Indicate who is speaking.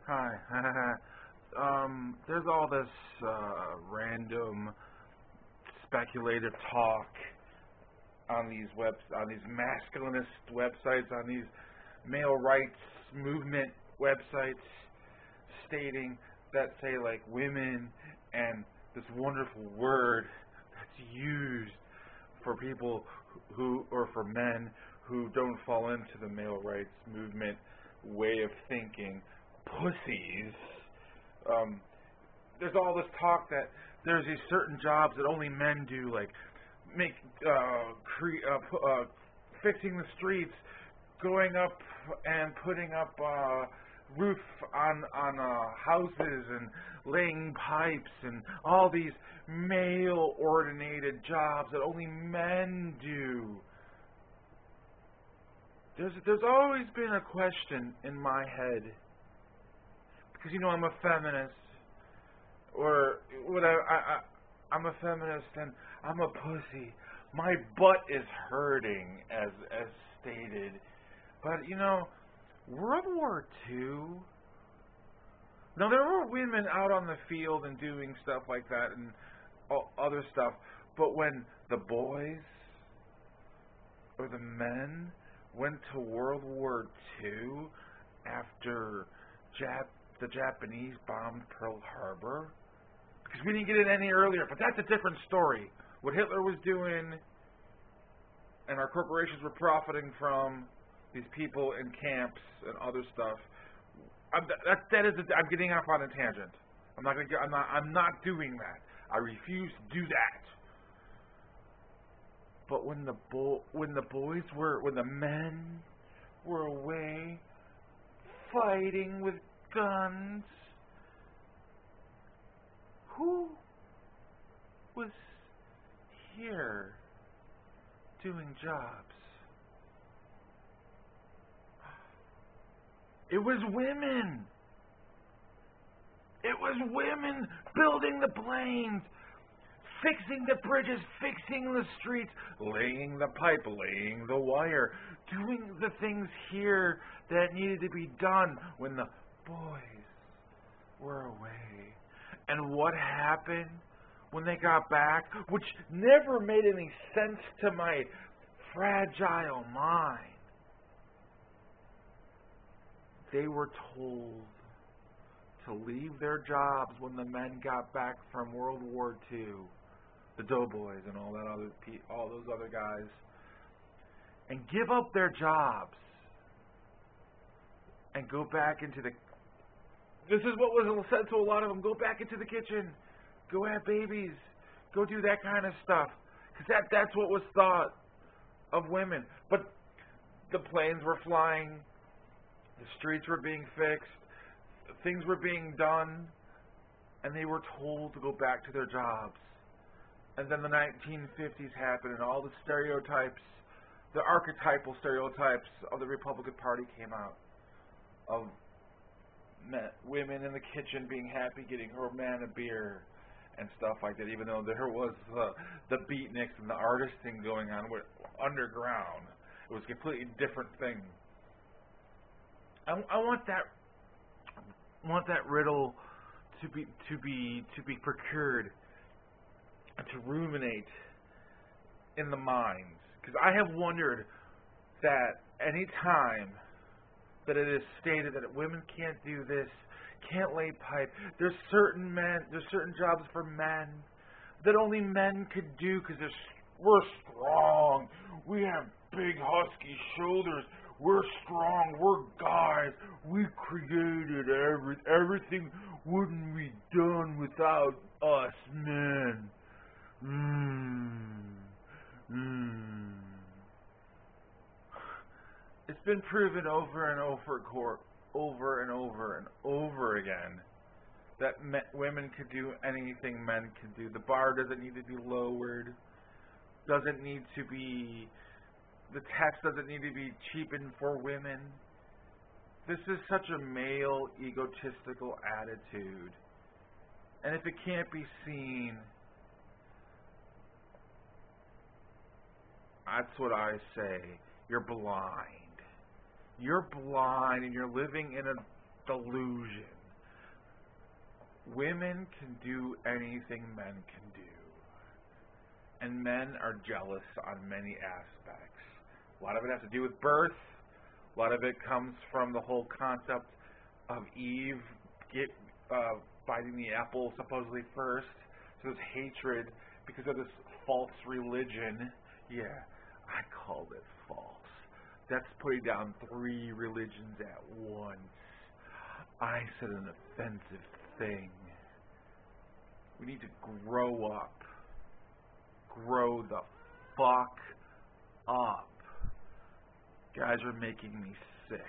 Speaker 1: Hi. There's all this random speculative talk on these masculinist websites, on these male rights movement websites, stating that say like women and this wonderful word that's used for people who, or for men who don't fall into the male rights movement way of thinking, pussies. There's all this talk that there's these certain jobs that only men do, like fixing the streets, going up and putting up roof on houses and laying pipes and all these male-ordinated jobs that only men do. There's always been a question in my head, because I'm a feminist, or whatever. I'm a feminist and I'm a pussy. My butt is hurting, as stated. But World War II. Now there were women out on the field and doing stuff like that and other stuff. But when the boys or the men went to World War II after the Japanese bombed Pearl Harbor, because we didn't get it any earlier, but that's a different story. What Hitler was doing and our corporations were profiting from these people in camps and other stuff. I'm getting off on a tangent. I'm not doing that. I refuse to do that. But when the men were away fighting with guns, who was here doing jobs? It was women. It was women building the planes, fixing the bridges, fixing the streets, laying the pipe, laying the wire, doing the things here that needed to be done when the boys were away. And what happened when they got back, which never made any sense to my fragile mind? They were told to leave their jobs when the men got back from World War II, the doughboys and all those other guys, and give up their jobs and go back into the. This is what was said to a lot of them: go back into the kitchen, go have babies, go do that kind of stuff, because that's what was thought of women. But the planes were flying. The streets were being fixed, things were being done, and they were told to go back to their jobs. And then the 1950s happened, and all the stereotypes, the archetypal stereotypes of the Republican Party came out, of women in the kitchen being happy getting her man a beer and stuff like that, even though there was the beatniks and the artist thing going on underground. It was a completely different thing. I want that riddle to be procured and to ruminate in the minds, because I have wondered that any time that it is stated that women can't do this, can't lay pipe, there's certain jobs for men that only men could do because we're strong, we have big husky shoulders. We're strong. We're guys. We created everything. Wouldn't be done without us men. It's been proven over and over again that women could do anything men can do. The bar doesn't need to be lowered. Doesn't need to be. The tax doesn't need to be cheapened for women. This is such a male, egotistical attitude. And if it can't be seen, that's what I say. You're blind. You're blind and you're living in a delusion. Women can do anything men can do. And men are jealous on many aspects. A lot of it has to do with birth. A lot of it comes from the whole concept of Eve biting the apple supposedly first. So there's hatred because of this false religion. Yeah, I called it false. That's putting down 3 religions at once. I said an offensive thing. We need to grow up. Grow the fuck up. Guys are making me sick.